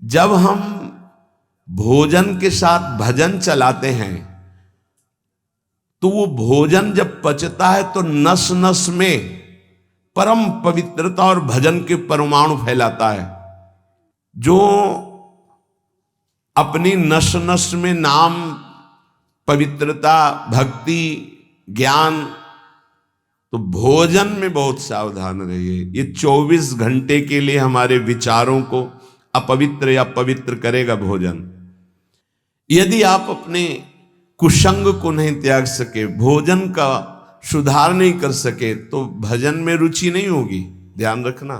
जब हम भोजन के साथ भजन चलाते हैं तो वो भोजन जब पचता है तो नस नस में परम पवित्रता और भजन के परमाणु फैलाता है। जो अपनी नस नस में नाम, पवित्रता, भक्ति, ज्ञान, तो भोजन में बहुत सावधान रहिए। ये 24 घंटे के लिए हमारे विचारों को अपवित्र या पवित्र करेगा भोजन। यदि आप अपने कुसंग को नहीं त्याग सके, भोजन का सुधार नहीं कर सके, तो भजन में रुचि नहीं होगी। ध्यान रखना,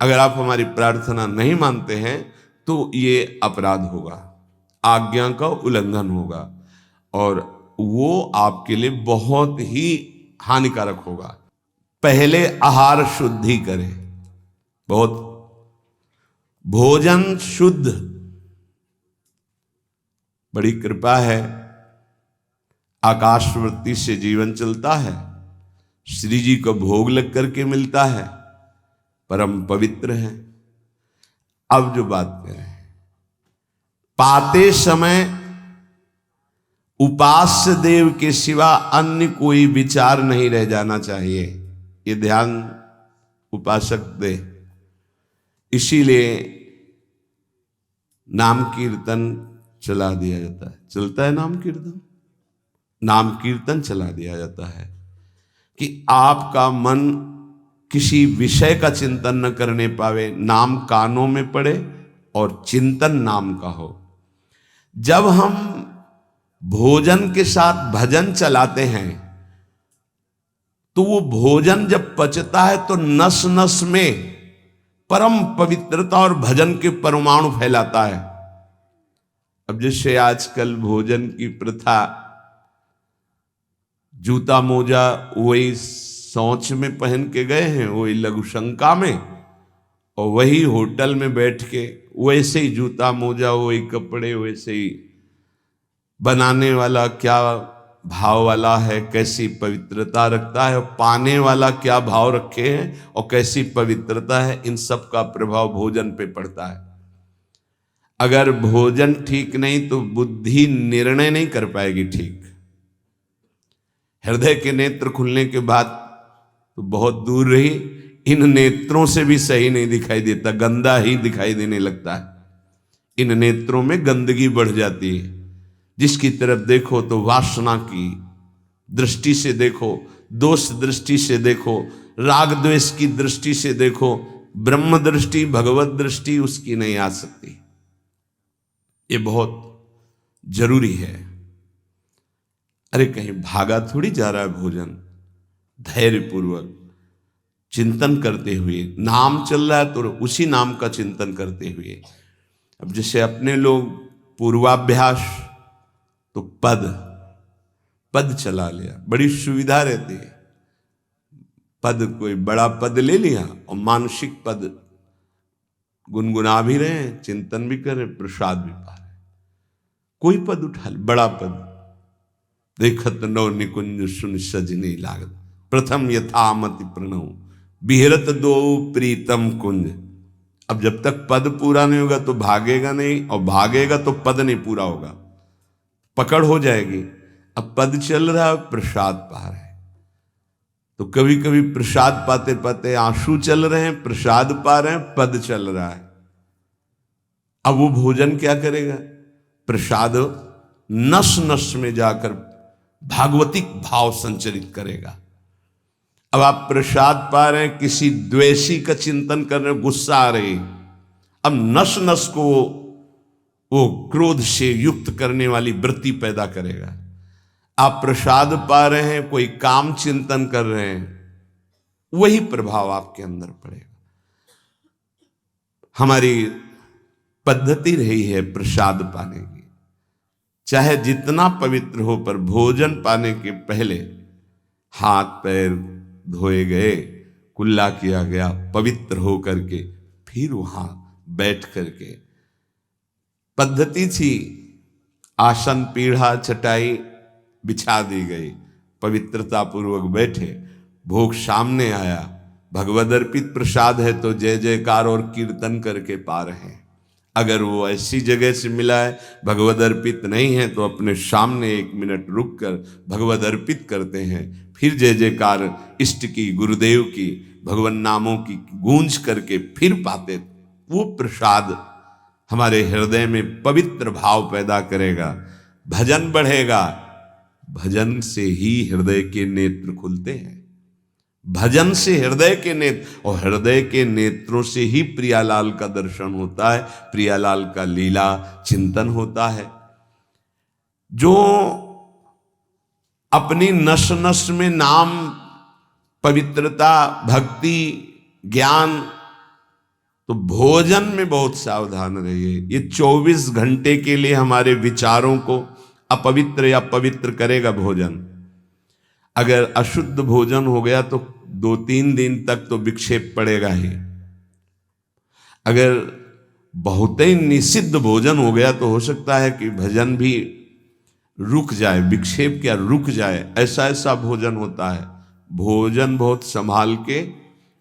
अगर आप हमारी प्रार्थना नहीं मानते हैं तो ये अपराध होगा, आज्ञा का उल्लंघन होगा और वो आपके लिए बहुत ही हानिकारक होगा। पहले आहार शुद्धि करें, बहुत भोजन शुद्ध। बड़ी कृपा है, आकाशवृत्ति से जीवन चलता है, श्री जी को भोग लग करके मिलता है, परम पवित्र है। अब जो बात करें, पाते समय उपास्य देव के सिवा अन्य कोई विचार नहीं रह जाना चाहिए। ये ध्यान उपासक दे। इसीलिए नाम कीर्तन चला दिया जाता है। चलता है नाम कीर्तन, नाम कीर्तन चला दिया जाता है कि आपका मन किसी विषय का चिंतन न करने पावे, नाम कानों में पड़े और चिंतन नाम का हो। जब हम भोजन के साथ भजन चलाते हैं तो वो भोजन जब पचता है तो नस नस में परम पवित्रता और भजन के परमाणु फैलाता है। अब जैसे आजकल भोजन की प्रथा, जूता मोजा वही शौच में पहन के गए हैं, वही लघुशंका में, और वही होटल में बैठ के वैसे ही जूता मोजा, वही कपड़े, वैसे ही बनाने वाला क्या भाव वाला है, कैसी पवित्रता रखता है, पाने वाला क्या भाव रखे हैं और कैसी पवित्रता है, इन सब का प्रभाव भोजन पे पड़ता है। अगर भोजन ठीक नहीं तो बुद्धि निर्णय नहीं कर पाएगी ठीक। हृदय के नेत्र खुलने के बाद तो बहुत दूर रही, इन नेत्रों से भी सही नहीं दिखाई देता, गंदा ही दिखाई देने लगता है। इन नेत्रों में गंदगी बढ़ जाती है। जिसकी तरफ देखो तो वासना की दृष्टि से देखो, दोष दृष्टि से देखो, राग द्वेष की दृष्टि से देखो, ब्रह्म दृष्टि, भगवत दृष्टि उसकी नहीं आ सकती। ये बहुत जरूरी है। अरे कहीं भागा थोड़ी जा रहा है भोजन। धैर्य पूर्वक चिंतन करते हुए, नाम चल रहा है तो उसी नाम का चिंतन करते हुए। अब जैसे अपने लोग पूर्वाभ्यास तो पद चला लिया, बड़ी सुविधा रहती है। पद, कोई बड़ा पद ले लिया और मानसिक पद गुनगुना भी रहे हैं, चिंतन भी कर रहे, प्रसाद भी पा रहे। कोई पद उठा ले, बड़ा पद, देखत नौ निकुंज सुन सजनी लागत, प्रथम यथामति प्रणव बिहरत दो प्रीतम कुंज। अब जब तक पद पूरा नहीं होगा तो भागेगा नहीं, और भागेगा तो पद नहीं पूरा होगा, पकड़ हो जाएगी। अब पद चल रहा है, प्रसाद पा रहे हैं, तो कभी कभी प्रसाद पाते पाते आंसू चल रहे हैं, प्रसाद पा रहे हैं, पद चल रहा है। अब वो भोजन क्या करेगा? प्रसाद नस नस में जाकर भागवतिक भाव संचरित करेगा। अब आप प्रसाद पा रहे हैं, किसी द्वेषी का चिंतन कर रहे हैं, गुस्सा आ रही, अब नस नस को वो क्रोध से युक्त करने वाली वृत्ति पैदा करेगा। आप प्रसाद पा रहे हैं, कोई काम चिंतन कर रहे हैं, वही प्रभाव आपके अंदर पड़ेगा। हमारी पद्धति रही है प्रसाद पाने की, चाहे जितना पवित्र हो, पर भोजन पाने के पहले हाथ पैर धोए गए, कुल्ला किया गया, पवित्र हो करके फिर वहां बैठ करके। पद्धति थी, आसन पीढ़ा चटाई बिछा दी गई, पवित्रता पूर्वक बैठे, भोग सामने आया, भगवद अर्पित प्रसाद है तो जय जयकार और कीर्तन करके पा रहे हैं। अगर वो ऐसी जगह से मिला है, भगवद अर्पित नहीं है, तो अपने सामने 1 मिनट रुक कर भगवद अर्पित करते हैं, फिर जय जयकार इष्ट की, गुरुदेव की, भगवान नामों की गूंज करके फिर पाते। वो प्रसाद हमारे हृदय में पवित्र भाव पैदा करेगा, भजन बढ़ेगा। भजन से ही हृदय के नेत्र खुलते हैं, भजन से हृदय के नेत्र, और हृदय के नेत्रों से ही प्रियालाल का दर्शन होता है, प्रियालाल का लीला चिंतन होता है। जो अपनी नस नस में नाम, पवित्रता, भक्ति, ज्ञान, तो भोजन में बहुत सावधान रहिए। ये 24 घंटे के लिए हमारे विचारों को अपवित्र या पवित्र करेगा भोजन। अगर अशुद्ध भोजन हो गया तो 2-3 दिन तक तो विक्षेप पड़ेगा ही। अगर बहुत ही निषिद्ध भोजन हो गया तो हो सकता है कि भजन भी रुक जाए, विक्षेप क्या रुक जाए, ऐसा ऐसा भोजन होता है। भोजन बहुत संभाल के,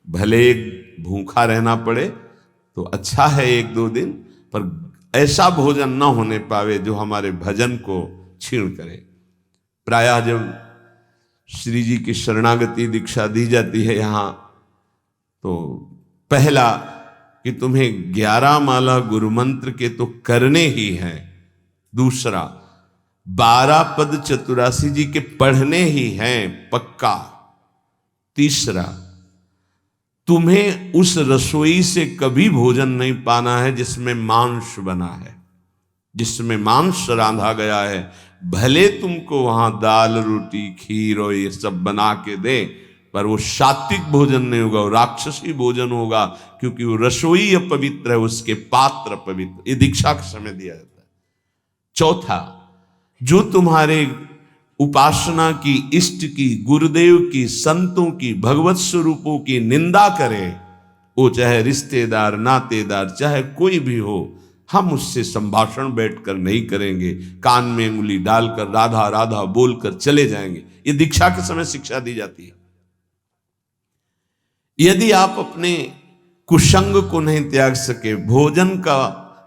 भले भूखा रहना पड़े तो अच्छा है 1-2 दिन, पर ऐसा भोजन ना होने पावे जो हमारे भजन को छीण करे। प्रायः जब श्री जी की शरणागति दीक्षा दी जाती है यहाँ, तो पहला कि तुम्हें 11 माला गुरु मंत्र के तो करने ही हैं, दूसरा 12 पद चतुरासी जी के पढ़ने ही हैं पक्का, तीसरा तुम्हें उस रसोई से कभी भोजन नहीं पाना है जिसमें मांस बना है, जिसमें मांस रांधा गया है। भले तुमको वहां दाल रोटी खीर और ये सब बना के दे, पर वो सात्विक भोजन नहीं होगा, वो राक्षसी भोजन होगा, क्योंकि वो रसोई अपवित्र है, उसके पात्र पवित्र। ये दीक्षा के समय दिया जाता है। चौथा, जो तुम्हारे उपासना की, इष्ट की, गुरुदेव की, संतों की, भगवत स्वरूपों की निंदा करे, वो चाहे रिश्तेदार, नातेदार, चाहे कोई भी हो, हम उससे संभाषण बैठकर नहीं करेंगे, कान में उंगली डालकर राधा राधा बोलकर चले जाएंगे। ये दीक्षा के समय शिक्षा दी जाती है। यदि आप अपने कुसंग को नहीं त्याग सके, भोजन का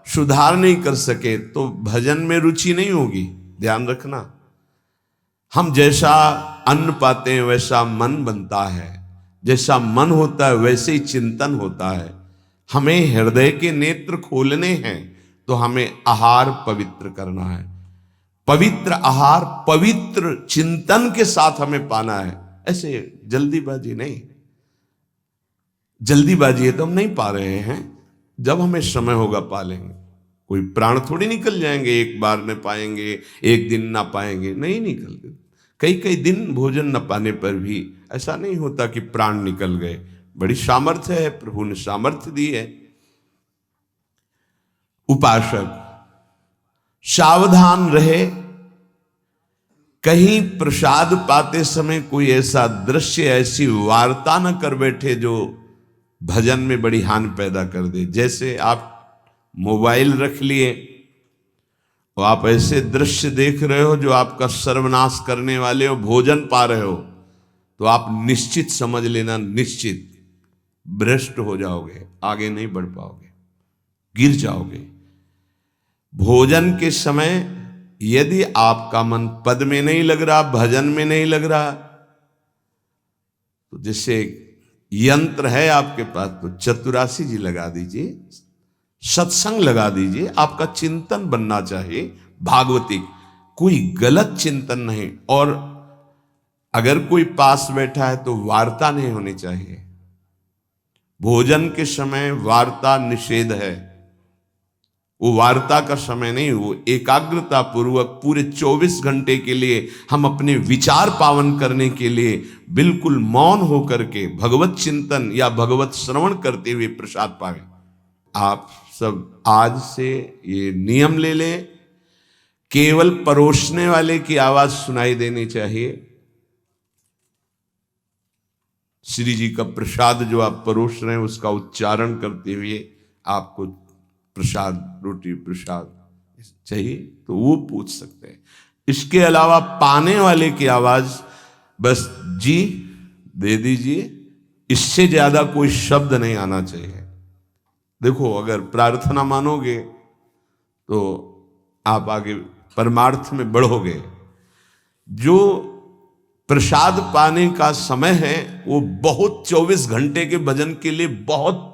सुधार नहीं कर सके, तो भजन में रुचि नहीं होगी। ध्यान रखना, हम जैसा अन्न पाते हैं वैसा मन बनता है, जैसा मन होता है वैसे ही चिंतन होता है। हमें हृदय के नेत्र खोलने हैं तो हमें आहार पवित्र करना है। पवित्र आहार पवित्र चिंतन के साथ हमें पाना है, ऐसे जल्दीबाजी नहीं। जल्दीबाजी है तो हम नहीं पा रहे हैं, जब हमें समय होगा पा लेंगे। कोई प्राण थोड़ी निकल जाएंगे, एक बार न पाएंगे, एक दिन ना पाएंगे, नहीं निकलते। कई कई दिन भोजन न पाने पर भी ऐसा नहीं होता कि प्राण निकल गए। बड़ी सामर्थ्य है, प्रभु ने सामर्थ्य दी है। उपासक सावधान रहे, कहीं प्रसाद पाते समय कोई ऐसा दृश्य, ऐसी वार्ता न कर बैठे जो भजन में बड़ी हानि पैदा कर दे। जैसे आप मोबाइल रख लिए और आप ऐसे दृश्य देख रहे हो जो आपका सर्वनाश करने वाले हो, भोजन पा रहे हो, तो आप निश्चित समझ लेना, निश्चित भ्रष्ट हो जाओगे, आगे नहीं बढ़ पाओगे, गिर जाओगे। भोजन के समय यदि आपका मन पद में नहीं लग रहा, भजन में नहीं लग रहा, तो जैसे यंत्र है आपके पास, तो चतुरासी जी लगा दीजिए, सत्संग लगा दीजिए। आपका चिंतन बनना चाहिए भागवतिक, कोई गलत चिंतन नहीं। और अगर कोई पास बैठा है तो वार्ता नहीं होनी चाहिए। भोजन के समय वार्ता निषेध है, वो वार्ता का समय नहीं, वो एकाग्रता पूर्वक पूरे 24 घंटे के लिए हम अपने विचार पावन करने के लिए बिल्कुल मौन होकर के भगवत चिंतन या भगवत श्रवण करते हुए प्रसाद पावे। आप सब आज से ये नियम ले लें, केवल परोसने वाले की आवाज सुनाई देनी चाहिए। श्री जी का प्रसाद जो आप परोस रहे हैं उसका उच्चारण करते हुए आपको प्रसाद, रोटी प्रसाद चाहिए तो वो पूछ सकते हैं। इसके अलावा पाने वाले की आवाज बस जी दे दीजिए, इससे ज्यादा कोई शब्द नहीं आना चाहिए। देखो, अगर प्रार्थना मानोगे तो आप आगे परमार्थ में बढ़ोगे। जो प्रसाद पाने का समय है वो बहुत 24 घंटे के भजन के लिए बहुत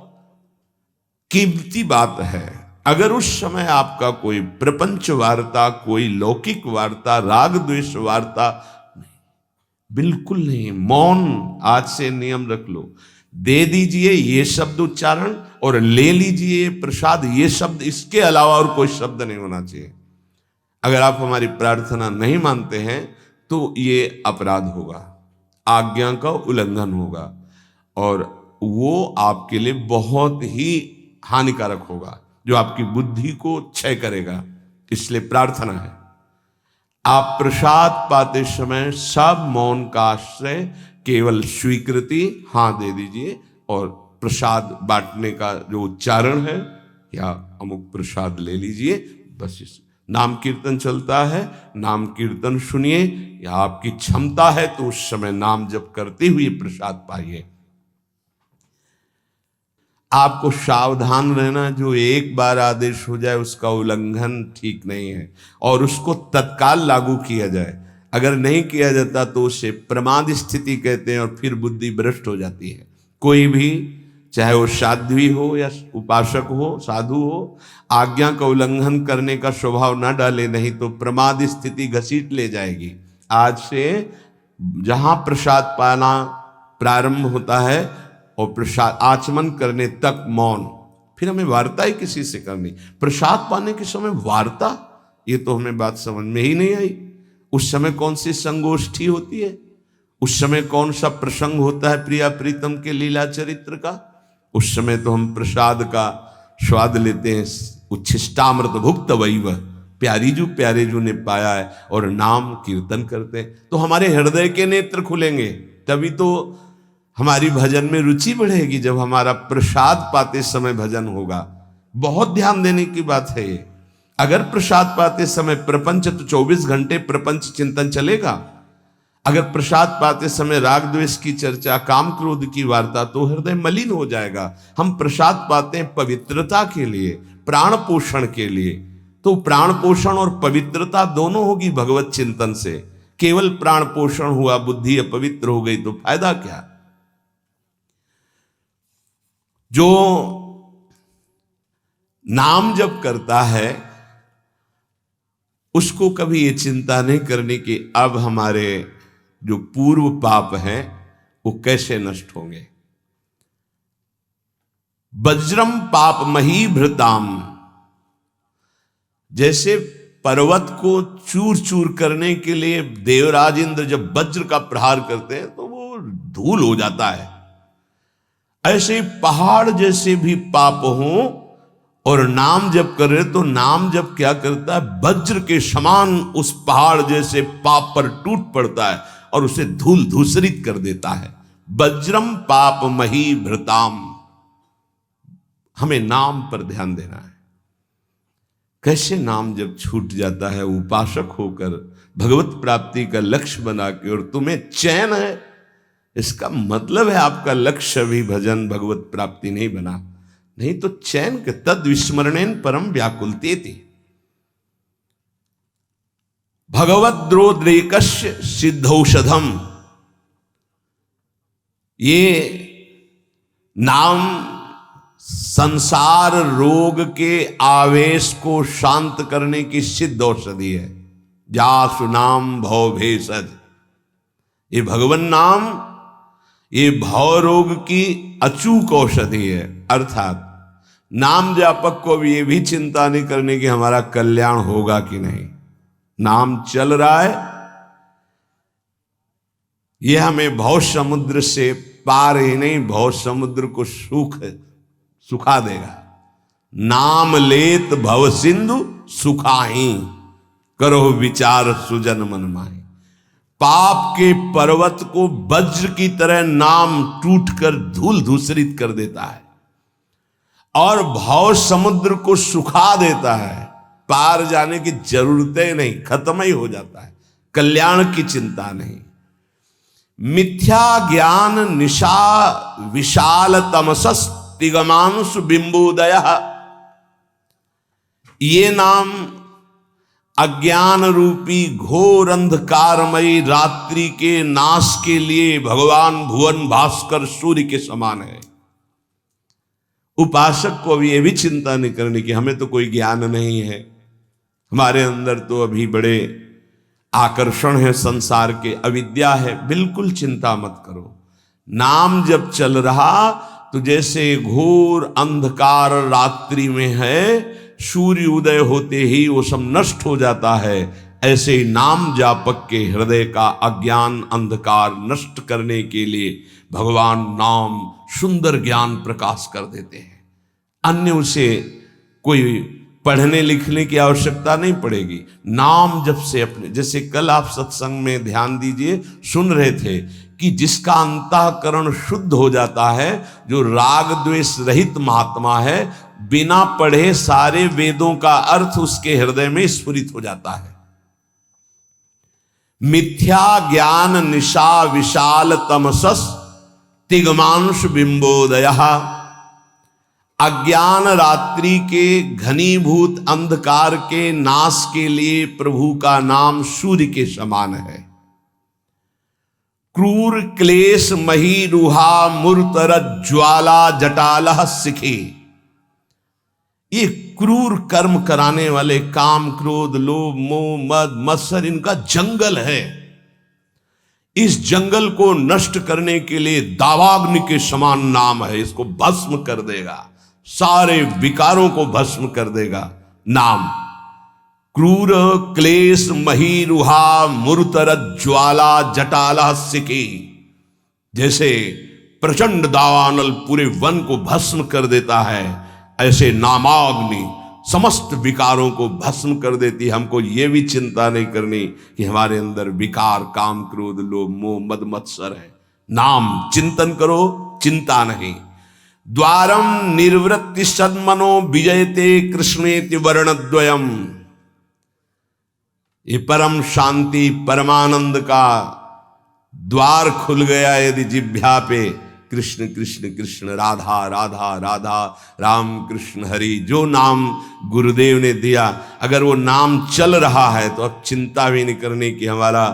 कीमती बात है। अगर उस समय आपका कोई प्रपंच वार्ता, कोई लौकिक वार्ता, राग द्वेष वार्ता, बिल्कुल नहीं, मौन आज से नियम रख लो। दे दीजिए ये शब्द उच्चारण और ले लीजिए प्रसाद ये शब्द, इसके अलावा और कोई शब्द नहीं होना चाहिए। अगर आप हमारी प्रार्थना नहीं मानते हैं तो ये अपराध होगा, आज्ञा का उल्लंघन होगा और वो आपके लिए बहुत ही हानिकारक होगा, जो आपकी बुद्धि को क्षय करेगा। इसलिए प्रार्थना है, आप प्रसाद पाते समय सब मौन का आश्रय, केवल स्वीकृति हां दे दीजिए और प्रसाद बांटने का जो उच्चारण है या अमुक प्रसाद ले लीजिए। बस इस नाम कीर्तन चलता है, नाम कीर्तन सुनिए, या आपकी क्षमता है तो उस समय नाम जप करते हुए प्रसाद पाइए। आपको सावधान रहना, जो एक बार आदेश हो जाए उसका उल्लंघन ठीक नहीं है और उसको तत्काल लागू किया जाए। अगर नहीं किया जाता तो उसे प्रमाद स्थिति कहते हैं और फिर बुद्धि भ्रष्ट हो जाती है। कोई भी, चाहे वो साध्वी हो या उपासक हो, साधु हो, आज्ञा का उल्लंघन करने का स्वभाव ना डाले, नहीं तो प्रमाद स्थिति घसीट ले जाएगी। आज से जहां प्रसाद पाना प्रारंभ होता है और प्रसाद आचमन करने तक मौन, फिर हमें वार्ता ही किसी से करनी। प्रसाद पाने के समय वार्ता, ये तो हमें बात समझ में ही नहीं आई। उस समय कौन सी संगोष्ठी होती है, उस समय कौन सा प्रसंग होता है प्रिया प्रीतम के लीला चरित्र का। उस समय तो हम प्रसाद का स्वाद लेते हैं, उच्छिष्टामृत भुक्त वैव, प्यारी जो प्यारे जो ने पाया है, और नाम कीर्तन करते हैं तो हमारे हृदय के नेत्र खुलेंगे। तभी तो हमारी भजन में रुचि बढ़ेगी, जब हमारा प्रसाद पाते समय भजन होगा। बहुत ध्यान देने की बात है ये। अगर प्रसाद पाते समय प्रपंच, तो 24 घंटे प्रपंच चिंतन चलेगा। अगर प्रसाद पाते समय राग द्वेष की चर्चा, काम क्रोध की वार्ता, तो हृदय मलिन हो जाएगा। हम प्रसाद पाते हैं पवित्रता के लिए, प्राण पोषण के लिए, तो प्राण पोषण और पवित्रता दोनों होगी भगवत चिंतन से। केवल प्राण पोषण हुआ, बुद्धि अपवित्र हो गई तो फायदा क्या। जो नाम जप करता है उसको कभी ये चिंता नहीं करनी कि अब हमारे जो पूर्व पाप हैं वो कैसे नष्ट होंगे। वज्रम पाप मही भृताम, जैसे पर्वत को चूर चूर करने के लिए देवराज इंद्र जब वज्र का प्रहार करते हैं तो वो धूल हो जाता है, ऐसे पहाड़ जैसे भी पाप हों और नाम जप कर रहे तो नाम जप क्या करता है, वज्र के समान उस पहाड़ जैसे पाप पर टूट पड़ता है और उसे धूल धूसरित कर देता है। वज्रम पाप मही भृताम, हमें नाम पर ध्यान देना है। कैसे नाम जब छूट जाता है उपासक होकर भगवत प्राप्ति का लक्ष्य बना के, और तुम्हें चैन है, इसका मतलब है आपका लक्ष्य भी भजन भगवत प्राप्ति नहीं बना। नहीं तो चैन के तद विस्मरणेन परम व्याकुलते थे। भगवद्रोद्रेकस्य सिद्धौषधम, ये नाम संसार रोग के आवेश को शांत करने की सिद्ध औषधि है। जासु नाम भव भेषज, ये भगवान नाम ये भव रोग की अचूक औषधि है। अर्थात नाम जापक को भी ये भी चिंता नहीं करने की हमारा कल्याण होगा कि नहीं। नाम चल रहा है, ये हमें भव समुद्र से पार ही नहीं, भव समुद्र को सुखा देगा। नाम लेत भव सिंधु सुखाही, करो विचार सुजन मन माही। पाप के पर्वत को वज्र की तरह नाम टूटकर धूल धूसरित कर देता है और भव समुद्र को सुखा देता है। पार जाने की जरूरतें नहीं, खत्म ही हो जाता है, कल्याण की चिंता नहीं। मिथ्या ज्ञान निशा विशाल तमसस तिगमांशु बिंबोदय, ये नाम अज्ञान रूपी घोर अंधकारमयी रात्रि के नाश के लिए भगवान भुवन भास्कर सूर्य के समान है। उपासक को अभी ये भी चिंता नहीं करनी कि हमें तो कोई ज्ञान नहीं है, हमारे अंदर तो अभी बड़े आकर्षण है संसार के, अविद्या है। बिल्कुल चिंता मत करो। नाम जब चल रहा तो जैसे घोर अंधकार रात्रि में है, सूर्य उदय होते ही वो सब नष्ट हो जाता है, ऐसे ही नाम जापक के हृदय का अज्ञान अंधकार नष्ट करने के लिए भगवान नाम सुंदर ज्ञान प्रकाश कर देते हैं। अन्य उसे कोई पढ़ने लिखने की आवश्यकता नहीं पड़ेगी। नाम जब से अपने, जैसे कल आप सत्संग में ध्यान दीजिए सुन रहे थे कि जिसका अंतःकरण शुद्ध हो जाता है, जो राग द्वेष रहित महात्मा है, बिना पढ़े सारे वेदों का अर्थ उसके हृदय में स्फुरित हो जाता है। मिथ्या ज्ञान निशा विशाल तमसस तिग्मांश बिंबोदयः। अज्ञान रात्रि के घनीभूत अंधकार के नाश के लिए प्रभु का नाम सूर्य के समान है। क्रूर क्लेश मही रुहा मूर्तर ज्वाला जटालह सिखे। ये क्रूर कर्म कराने वाले काम क्रोध लोभ मोह मद मत्सर, इनका जंगल है। इस जंगल को नष्ट करने के लिए दावाग्नि के समान नाम है। इसको भस्म कर देगा, सारे विकारों को भस्म कर देगा नाम। क्रूर क्लेश महीरुहा मूर्तर ज्वाला जटाला सिकी। जैसे प्रचंड दावानल पूरे वन को भस्म कर देता है, ऐसे नामाग्नि समस्त विकारों को भस्म कर देती। हमको ये भी चिंता नहीं करनी कि हमारे अंदर विकार काम क्रोध लोभ मोह मद मत्सर है। नाम चिंतन करो, चिंता नहीं। द्वारम निर्वृत्ति सन्मनो विजयते कृष्णेति वर्णद्वयम। ये परम शांति परमानंद का द्वार खुल गया यदि जिह्वा पे कृष्ण कृष्ण कृष्ण राधा राधा राधा राम कृष्ण हरि, जो नाम गुरुदेव ने दिया, अगर वो नाम चल रहा है तो अब चिंता भी नहीं करनी कि हमारा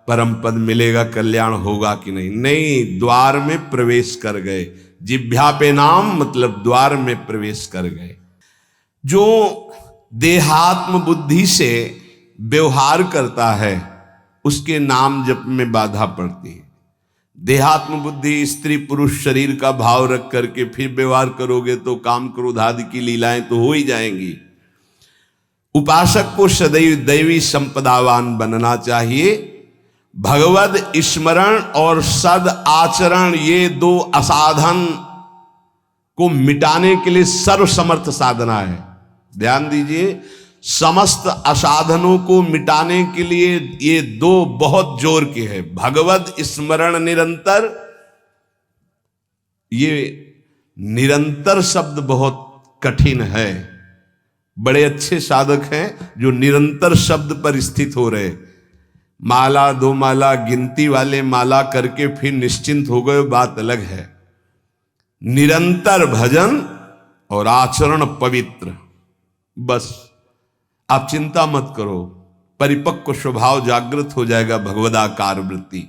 परम पद मिलेगा, कल्याण होगा कि नहीं। नहीं, द्वार में प्रवेश कर गए। जिह्वा पे नाम मतलब द्वार में प्रवेश कर गए। जो देहात्म बुद्धि से व्यवहार करता है उसके नाम जप में बाधा पड़ती है। देहात्म बुद्धि स्त्री पुरुष शरीर का भाव रख करके फिर व्यवहार करोगे तो काम क्रोध आदि की लीलाएं तो हो ही जाएंगी। उपासक को सदैव दैवी संपदावान बनना चाहिए। भगवद स्मरण और सद आचरण, ये दो असाधन को मिटाने के लिए सर्वसमर्थ साधना है। ध्यान दीजिए, समस्त असाधनों को मिटाने के लिए ये दो बहुत जोर के हैं। भगवत स्मरण निरंतर, ये निरंतर शब्द बहुत कठिन है। बड़े अच्छे साधक हैं जो निरंतर शब्द पर स्थित हो रहे। माला दो माला गिनती वाले माला करके फिर निश्चिंत हो गए, बात अलग है। निरंतर भजन और आचरण पवित्र, बस आप चिंता मत करो, परिपक्व स्वभाव जागृत हो जाएगा। भगवदाकार वृत्ति।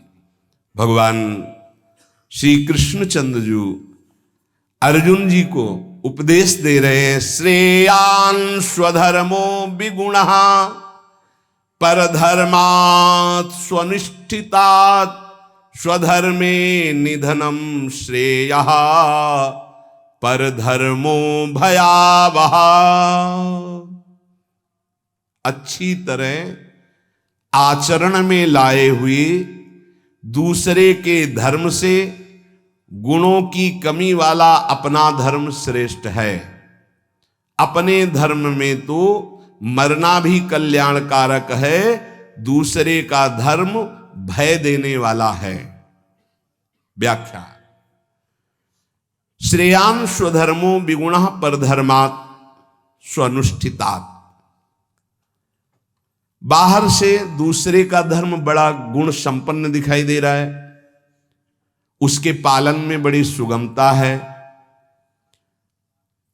भगवान श्री कृष्णचंद्र जी अर्जुन जी को उपदेश दे रहे हैं। श्रेयान स्वधर्मो विगुणः परधर्मात् स्वनिष्ठितात् स्वधर्मे निधनम श्रेयः परधर्मो भयावह। अच्छी तरह आचरण में लाए हुए दूसरे के धर्म से गुणों की कमी वाला अपना धर्म श्रेष्ठ है। अपने धर्म में तो मरना भी कल्याणकारक है, दूसरे का धर्म भय देने वाला है। व्याख्या, श्रेयान स्वधर्मो विगुणः परधर्मात् स्वनुष्ठितात्। बाहर से दूसरे का धर्म बड़ा गुण संपन्न दिखाई दे रहा है, उसके पालन में बड़ी सुगमता है,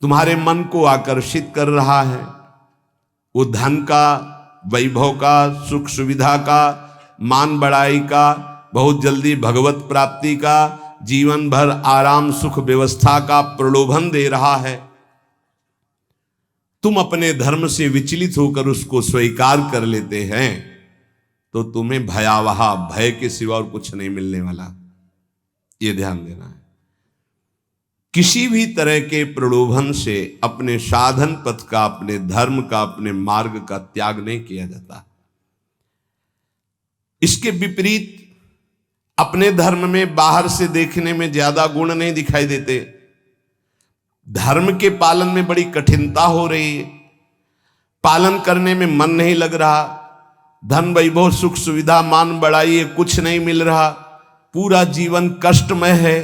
तुम्हारे मन को आकर्षित कर रहा है, वो धन का, वैभव का, सुख सुविधा का, मान बढ़ाई का, बहुत जल्दी भगवत प्राप्ति का, जीवन भर आराम सुख व्यवस्था का प्रलोभन दे रहा है। तुम अपने धर्म से विचलित होकर उसको स्वीकार कर लेते हैं तो तुम्हें भयावह भय के सिवा और कुछ नहीं मिलने वाला। ये ध्यान देना है। किसी भी तरह के प्रलोभन से अपने साधन पथ का, अपने धर्म का, अपने मार्ग का त्याग नहीं किया जाता। इसके विपरीत अपने धर्म में बाहर से देखने में ज्यादा गुण नहीं दिखाई देते, धर्म के पालन में बड़ी कठिनता हो रही है, पालन करने में मन नहीं लग रहा, धन वैभव सुख सुविधा मान बढ़ाई कुछ नहीं मिल रहा, पूरा जीवन कष्टमय है,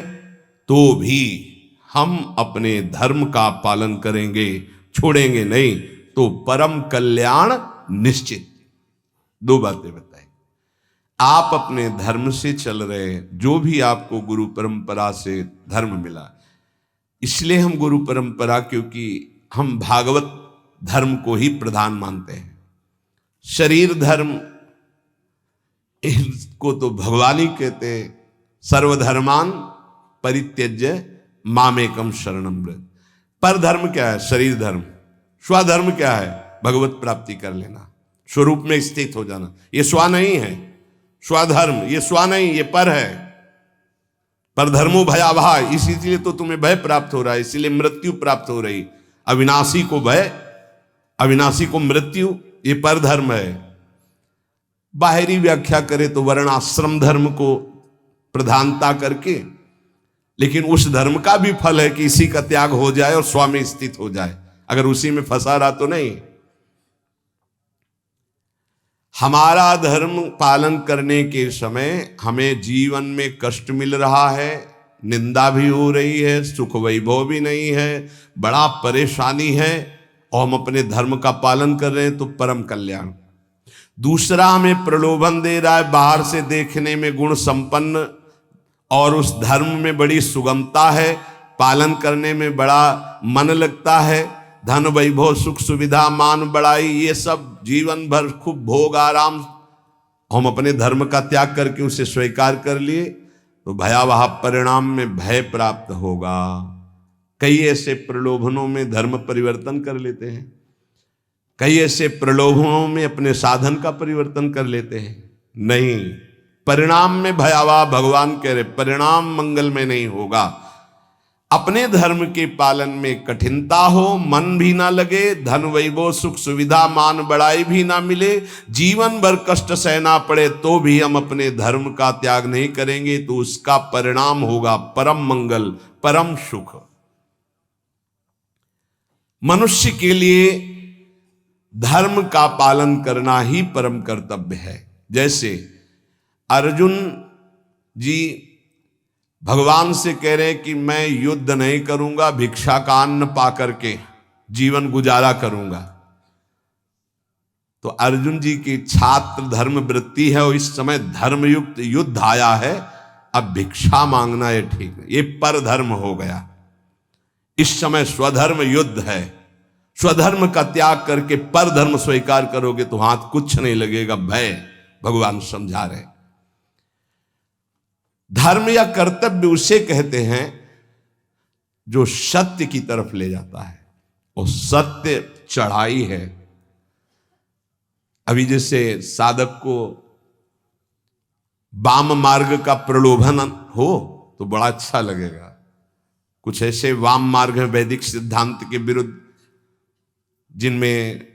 तो भी हम अपने धर्म का पालन करेंगे, छोड़ेंगे नहीं, तो परम कल्याण निश्चित। दो बातें बताई। आप अपने धर्म से चल रहे हैं, जो भी आपको गुरु परंपरा से धर्म मिला, इसलिए हम गुरु परंपरा, क्योंकि हम भागवत धर्म को ही प्रधान मानते हैं। शरीर धर्म इसको तो भगवान ही कहते हैं, सर्वधर्मान परित्यज्य मामेकम शरणम व्रज। पर धर्म क्या है? शरीर धर्म। स्वधर्म क्या है? भगवत प्राप्ति कर लेना, स्वरूप में स्थित हो जाना। ये स्व नहीं है, स्वधर्म ये स्व नहीं, ये पर है। पर धर्मो भयावह, इसीलिए तो तुम्हें भय प्राप्त हो रहा है, इसीलिए मृत्यु प्राप्त हो रही। अविनाशी को भय, अविनाशी को मृत्यु, ये पर धर्म है। बाहरी व्याख्या करे तो वर्णाश्रम धर्म को प्रधानता करके, लेकिन उस धर्म का भी फल है कि इसी का त्याग हो जाए और स्व में स्थित हो जाए। अगर उसी में फंसा रहा तो नहीं। हमारा धर्म पालन करने के समय हमें जीवन में कष्ट मिल रहा है, निंदा भी हो रही है, सुख वैभव भी नहीं है, बड़ा परेशानी है, और हम अपने धर्म का पालन कर रहे हैं तो परम कल्याण। दूसरा हमें प्रलोभन दे रहा है, बाहर से देखने में गुण संपन्न और उस धर्म में बड़ी सुगमता है, पालन करने में बड़ा मन लगता है, धन वैभव सुख सुविधा मान बढ़ाई, ये सब जीवन भर खूब भोग आराम, हम अपने धर्म का त्याग करके उसे स्वीकार कर लिए तो भयावह परिणाम में भय प्राप्त होगा। कई ऐसे प्रलोभनों में धर्म परिवर्तन कर लेते हैं, कई ऐसे प्रलोभनों में अपने साधन का परिवर्तन कर लेते हैं। नहीं, परिणाम में भयावह, भगवान कह रहे परिणाम मंगल में नहीं होगा। अपने धर्म के पालन में कठिनता हो, मन भी ना लगे, धन वैभव सुख सुविधा मान बढ़ाई भी ना मिले, जीवन भर कष्ट सहना पड़े, तो भी हम अपने धर्म का त्याग नहीं करेंगे, तो उसका परिणाम होगा परम मंगल, परम सुख। मनुष्य के लिए धर्म का पालन करना ही परम कर्तव्य है। जैसे अर्जुन जी भगवान से कह रहे हैं कि मैं युद्ध नहीं करूंगा, भिक्षा का अन्न पा करके जीवन गुजारा करूंगा। तो अर्जुन जी की छात्र धर्म वृत्ति है और इस समय धर्मयुक्त युद्ध आया है, अब भिक्षा मांगना ये ठीक नहीं, ये पर धर्म हो गया। इस समय स्वधर्म युद्ध है, स्वधर्म का त्याग करके पर धर्म स्वीकार करोगे तो हाथ कुछ नहीं लगेगा, भय भगवान समझा रहे। धर्म या कर्तव्य उसे कहते हैं जो सत्य की तरफ ले जाता है, और सत्य चढ़ाई है। अभी जैसे साधक को वाम मार्ग का प्रलोभन हो तो बड़ा अच्छा लगेगा। कुछ ऐसे वाम मार्ग है वैदिक सिद्धांत के विरुद्ध, जिनमें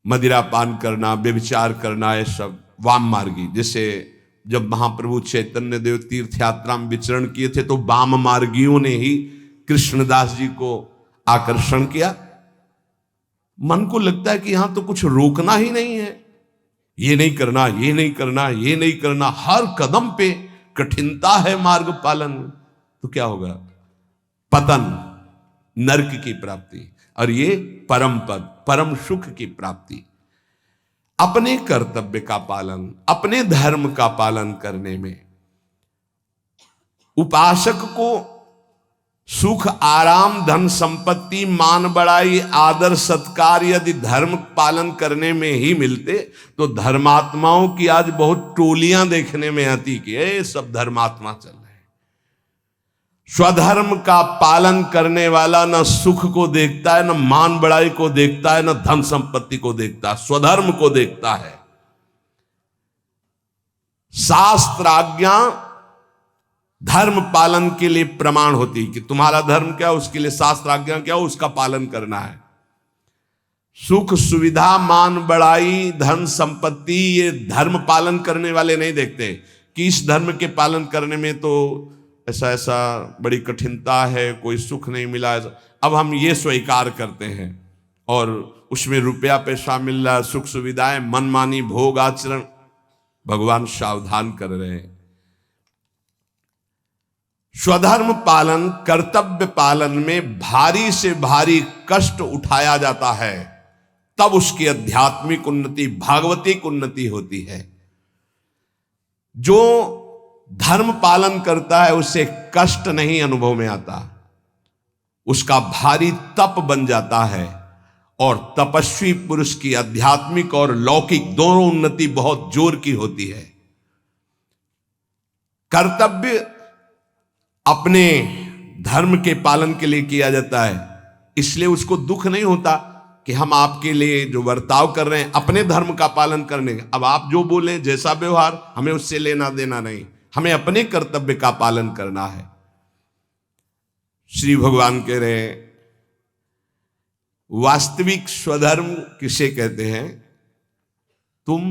मदिरा पान करना, व्यभिचार करना, ये सब वाम मार्गी। जैसे जब महाप्रभु चैतन्य देव तीर्थ यात्रा में विचरण किए थे तो वाम मार्गियों ने ही कृष्णदास जी को आकर्षण किया। मन को लगता है कि यहां तो कुछ रोकना ही नहीं है, ये नहीं करना, ये नहीं करना, ये नहीं करना, हर कदम पे कठिनता है मार्ग पालन, तो क्या होगा? पतन, नरक की प्राप्ति, और ये परम पद, परम सुख की प्राप्ति। अपने कर्तव्य का पालन, अपने धर्म का पालन करने में उपासक को सुख, आराम, धन संपत्ति, मान बढ़ाई, आदर सत्कार यदि धर्म पालन करने में ही मिलते तो धर्मात्माओं की आज बहुत टोलियां देखने में आती कि ये सब धर्मात्मा चल रहे हैं। स्वधर्म का पालन करने वाला न सुख को देखता है, न मान बढ़ाई को देखता है, न धन संपत्ति को देखता है, स्वधर्म को देखता है। शास्त्र आज्ञा धर्म पालन के लिए प्रमाण होती कि तुम्हारा धर्म क्या, उसके लिए शास्त्र आज्ञा क्या, उसका पालन करना है। सुख, सुविधा, मान बढ़ाई, धन संपत्ति, ये धर्म पालन करने वाले नहीं देखते कि इस धर्म के पालन करने में तो ऐसा ऐसा बड़ी कठिनता है, कोई सुख नहीं मिला। अब हम ये स्वीकार करते हैं और उसमें रुपया पैसा मिल रहा है, सुख सुविधाएं, मनमानी भोग आचरण। भगवान सावधान कर रहे हैं। स्वधर्म पालन, कर्तव्य पालन में भारी से भारी कष्ट उठाया जाता है, तब उसकी आध्यात्मिक उन्नति, भागवतिक उन्नति होती है। जो धर्म पालन करता है उसे कष्ट नहीं अनुभव में आता, उसका भारी तप बन जाता है। और तपस्वी पुरुष की आध्यात्मिक और लौकिक दोनों उन्नति बहुत जोर की होती है। कर्तव्य अपने धर्म के पालन के लिए किया जाता है, इसलिए उसको दुख नहीं होता कि हम आपके लिए जो बर्ताव कर रहे हैं अपने धर्म का पालन करने का। अब आप जो बोले, जैसा व्यवहार, हमें उससे लेना देना नहीं, हमें अपने कर्तव्य का पालन करना है। श्री भगवान कह रहे हैं, वास्तविक स्वधर्म किसे कहते हैं? तुम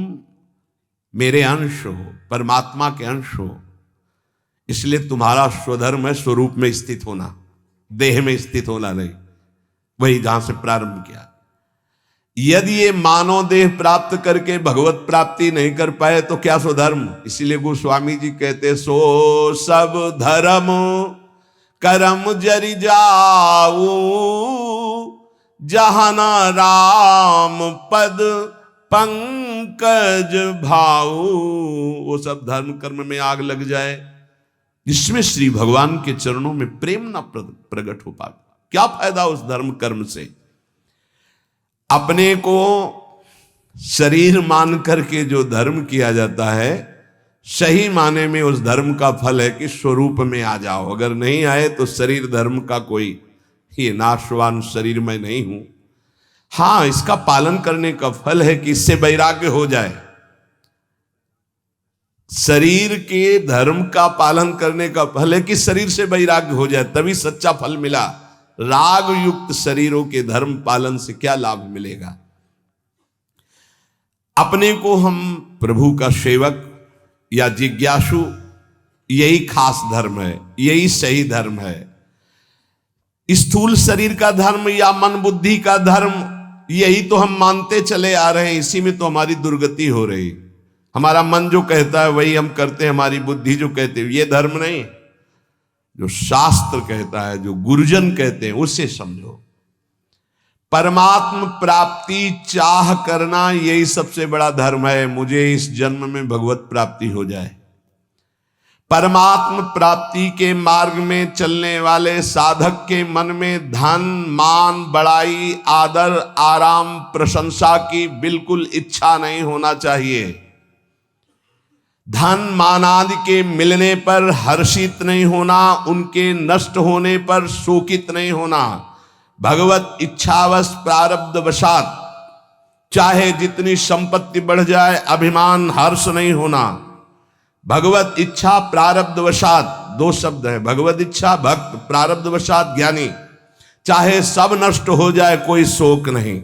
मेरे अंश हो, परमात्मा के अंश हो, इसलिए तुम्हारा स्वधर्म है स्वरूप में स्थित होना, देह में स्थित होना नहीं। वही जहां से प्रारंभ किया। यदि ये मानव देह प्राप्त करके भगवत प्राप्ति नहीं कर पाए तो क्या स्वधर्म? इसीलिए गोस्वामी जी कहते, सो सब धर्म करम जरि जाऊ, जहाना राम पद पंकज भाऊ। वो सब धर्म कर्म में आग लग जाए जिसमें श्री भगवान के चरणों में प्रेम ना प्रकट हो पाए, क्या फायदा उस धर्म कर्म से? अपने को शरीर मान करके जो धर्म किया जाता है, सही माने में उस धर्म का फल है कि स्वरूप में आ जाओ। अगर नहीं आए तो शरीर धर्म का कोई ये नाशवान शरीर में नहीं हूं। हां, इसका पालन करने का फल है कि इससे वैराग्य हो जाए। शरीर के धर्म का पालन करने का फल है कि शरीर से वैराग्य हो जाए, तभी सच्चा फल मिला। राग युक्त शरीरों के धर्म पालन से क्या लाभ मिलेगा? अपने को हम प्रभु का सेवक या जिज्ञासु, यही खास धर्म है, यही सही धर्म है। स्थूल शरीर का धर्म या मन बुद्धि का धर्म, यही तो हम मानते चले आ रहे हैं, इसी में तो हमारी दुर्गति हो रही। हमारा मन जो कहता है वही हम करते हैं, हमारी बुद्धि जो कहते हैं, ये धर्म नहीं। जो शास्त्र कहता है, जो गुरुजन कहते हैं, उसे समझो। परमात्म प्राप्ति चाह करना, यही सबसे बड़ा धर्म है। मुझे इस जन्म में भगवत प्राप्ति हो जाए। परमात्म प्राप्ति के मार्ग में चलने वाले साधक के मन में धन, मान, बड़ाई, आदर, आराम, प्रशंसा की बिल्कुल इच्छा नहीं होना चाहिए। धन मान आदि के मिलने पर हर्षित नहीं होना, उनके नष्ट होने पर शोकित नहीं होना। भगवत इच्छावश प्रारब्ध वशात चाहे जितनी संपत्ति बढ़ जाए, अभिमान हर्ष नहीं होना। भगवत इच्छा प्रारब्ध वशात, दो शब्द है, भगवत इच्छा भक्त, प्रारब्ध वशात ज्ञानी। चाहे सब नष्ट हो जाए, कोई शोक नहीं।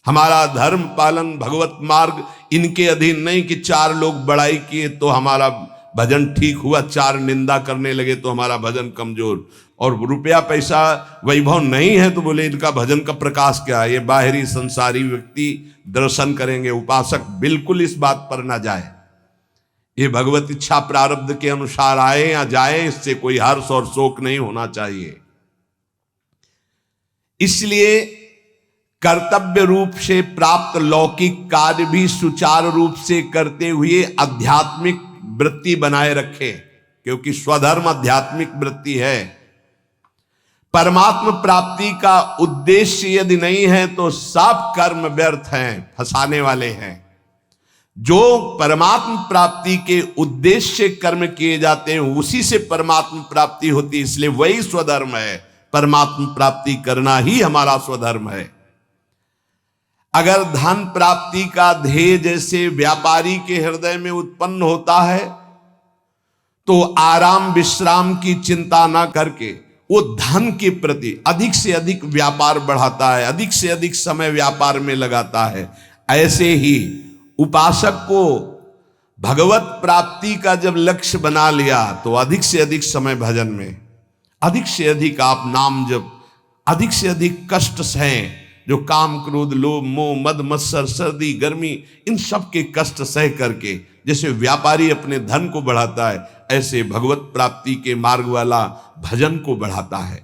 हमारा धर्म पालन, भगवत मार्ग, इनके अधीन नहीं कि चार लोग बड़ाई किए तो हमारा भजन ठीक हुआ, चार निंदा करने लगे तो हमारा भजन कमजोर, और रुपया पैसा वैभव नहीं है तो बोले इनका भजन का प्रकाश क्या है। ये बाहरी संसारी व्यक्ति दर्शन करेंगे, उपासक बिल्कुल इस बात पर ना जाए। ये भगवत इच्छा प्रारब्ध के अनुसार आए या जाए, इससे कोई हर्ष और शोक नहीं होना चाहिए। इसलिए कर्तव्य रूप से प्राप्त लौकिक कार्य भी सुचारू रूप से करते हुए आध्यात्मिक वृत्ति बनाए रखे, क्योंकि स्वधर्म आध्यात्मिक वृत्ति है। परमात्म प्राप्ति का उद्देश्य यदि नहीं है तो सब कर्म व्यर्थ हैं, फंसाने वाले हैं। जो परमात्म प्राप्ति के उद्देश्य कर्म किए जाते हैं उसी से परमात्म प्राप्ति होती है, इसलिए वही स्वधर्म है। परमात्म प्राप्ति करना ही हमारा स्वधर्म है। अगर धन प्राप्ति का ध्येय जैसे व्यापारी के हृदय में उत्पन्न होता है तो आराम विश्राम की चिंता ना करके वो धन के प्रति अधिक से अधिक व्यापार बढ़ाता है, अधिक से अधिक समय व्यापार में लगाता है। ऐसे ही उपासक को भगवत प्राप्ति का जब लक्ष्य बना लिया तो अधिक से अधिक समय भजन में, अधिक से अधिक आप नाम जप, अधिक से अधिक कष्ट सहें, जो काम क्रोध लोभ मोह मद मत्सर सर्दी गर्मी इन सब के कष्ट सह करके जैसे व्यापारी अपने धन को बढ़ाता है, ऐसे भगवत प्राप्ति के मार्ग वाला भजन को बढ़ाता है।